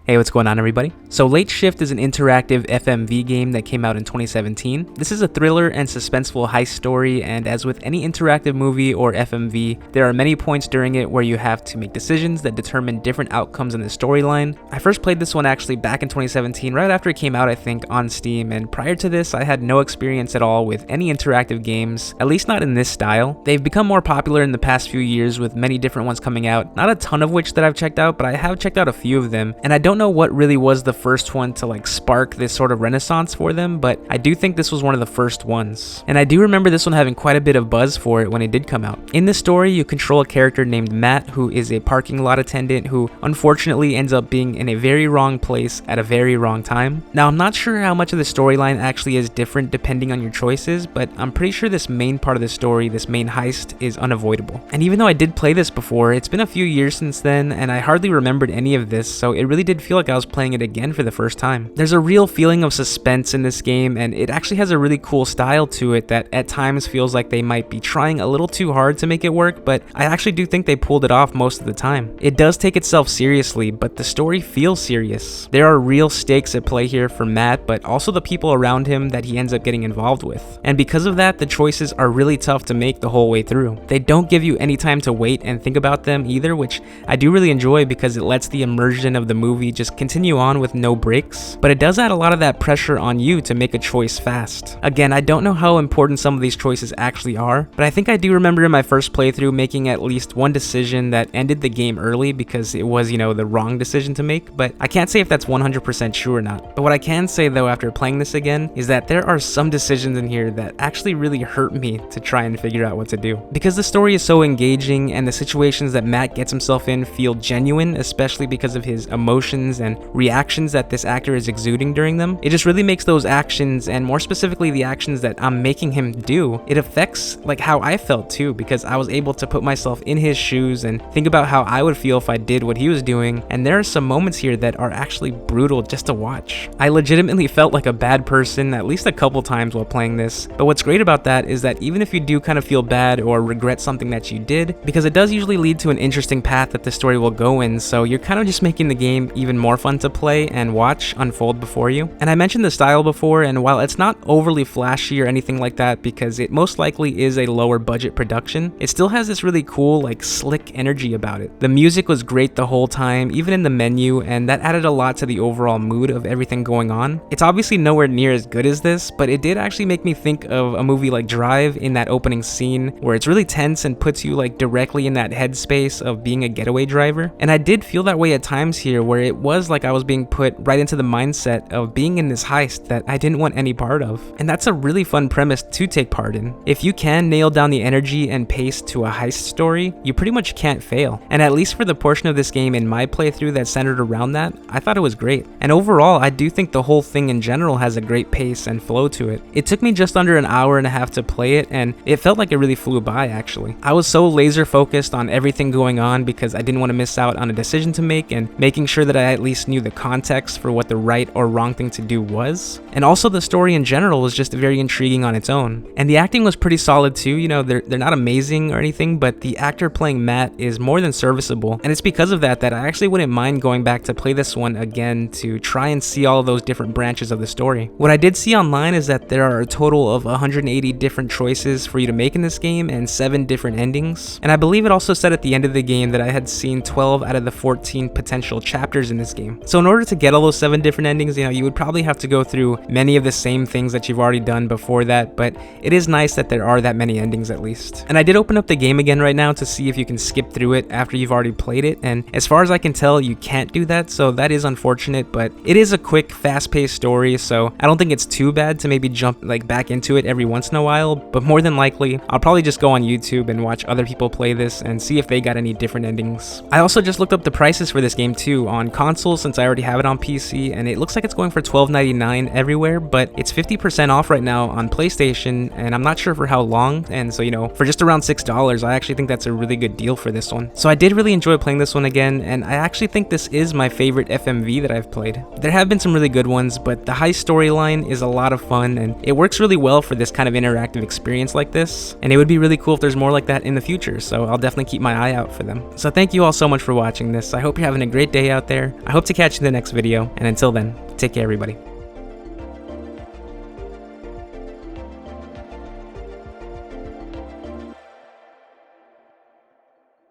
Hey, what's going on, everybody? So Late Shift is an interactive FMV game that came out in 2017. This is a thriller and suspenseful heist story, and as with any interactive movie or FMV, there are many points during it where you have to make decisions that determine different outcomes in the storyline. I first played this one actually back in 2017, right after it came out, I think, on Steam, and prior to this, I had no experience at all with any interactive games, at least not in this style. They've become more popular in the past few years with many different ones coming out, not a ton of which that I've checked out, but I have checked out a few of them, and I don't know what really was the first one to spark this sort of renaissance for them, but I do think this was one of the first ones. And I do remember this one having quite a bit of buzz for it when it did come out. In this story, you control a character named Matt, who is a parking lot attendant who unfortunately ends up being in a very wrong place at a very wrong time. Now, I'm not sure how much of the storyline actually is different depending on your choices, but I'm pretty sure this main part of the story, this main heist, is unavoidable. And even though I did play this before, it's been a few years since then, and I hardly remembered any of this, so it really did feel like I was playing it again for the first time. There's a real feeling of suspense in this game, and it actually has a really cool style to it that at times feels like they might be trying a little too hard to make it work, but I actually do think they pulled it off most of the time. It does take itself seriously, but the story feels serious. There are real stakes at play here for Matt, but also the people around him that he ends up getting involved with. And because of that, the choices are really tough to make the whole way through. They don't give you any time to wait and think about them either, which I do really enjoy because it lets the immersion of the movie just continue on with no breaks, but it does add a lot of that pressure on you to make a choice fast. Again, I don't know how important some of these choices actually are, but I think I do remember in my first playthrough making at least one decision that ended the game early because it was, the wrong decision to make, but I can't say if that's 100% true or not. But what I can say though after playing this again is that there are some decisions in here that actually really hurt me to try and figure out what to do. Because the story is so engaging and the situations that Matt gets himself in feel genuine, especially because of his emotions and reactions that this actor is exuding during them. It just really makes those actions, and more specifically the actions that I'm making him do, it affects how I felt too, because I was able to put myself in his shoes and think about how I would feel if I did what he was doing, and there are some moments here that are actually brutal just to watch. I legitimately felt like a bad person at least a couple times while playing this, but what's great about that is that even if you do kind of feel bad or regret something that you did, because it does usually lead to an interesting path that the story will go in, so you're kind of just making the game even more fun to play and watch unfold before you. And I mentioned the style before, and while it's not overly flashy or anything like that because it most likely is a lower budget production, it still has this really cool, slick energy about it. The music was great the whole time, even in the menu, and that added a lot to the overall mood of everything going on. It's obviously nowhere near as good as this, but it did actually make me think of a movie like Drive in that opening scene where it's really tense and puts you directly in that headspace of being a getaway driver. And I did feel that way at times here where it was like I was being put right into the mindset of being in this heist that I didn't want any part of. And that's a really fun premise to take part in. If you can nail down the energy and pace to a heist story, you pretty much can't fail. And at least for the portion of this game in my playthrough that centered around that, I thought it was great. And overall, I do think the whole thing in general has a great pace and flow to it. It took me just under an hour and a half to play it, and it felt like it really flew by actually. I was so laser focused on everything going on because I didn't want to miss out on a decision to make, and making sure that I at least knew the context for what the right or wrong thing to do was. And also the story in general was just very intriguing on its own. And the acting was pretty solid too. They're not amazing or anything, but the actor playing Matt is more than serviceable. And it's because of that I actually wouldn't mind going back to play this one again to try and see all of those different branches of the story. What I did see online is that there are a total of 180 different choices for you to make in this game and 7 different endings. And I believe it also said at the end of the game that I had seen 12 out of the 14 potential chapters in this game. So in order to get all those 7 different endings, you would probably have to go through many of the same things that you've already done before that, but it is nice that there are that many endings at least. And I did open up the game again right now to see if you can skip through it after you've already played it, and as far as I can tell, you can't do that, so that is unfortunate, but it is a quick, fast-paced story, so I don't think it's too bad to maybe jump back into it every once in a while, but more than likely, I'll probably just go on YouTube and watch other people play this and see if they got any different endings. I also just looked up the prices for this game too on console since I already have it on PC, and it looks like it's going for $12.99 everywhere, but it's 50% off right now on PlayStation, and I'm not sure for how long, and so for just around $6, I actually think that's a really good deal for this one. So I did really enjoy playing this one again, and I actually think this is my favorite FMV that I've played. There have been some really good ones, but the heist storyline is a lot of fun, and it works really well for this kind of interactive experience like this, and it would be really cool if there's more like that in the future, so I'll definitely keep my eye out for them. So thank you all so much for watching this. I hope you're having a great day out there, I hope to catch you in the next video, and until then, take care everybody.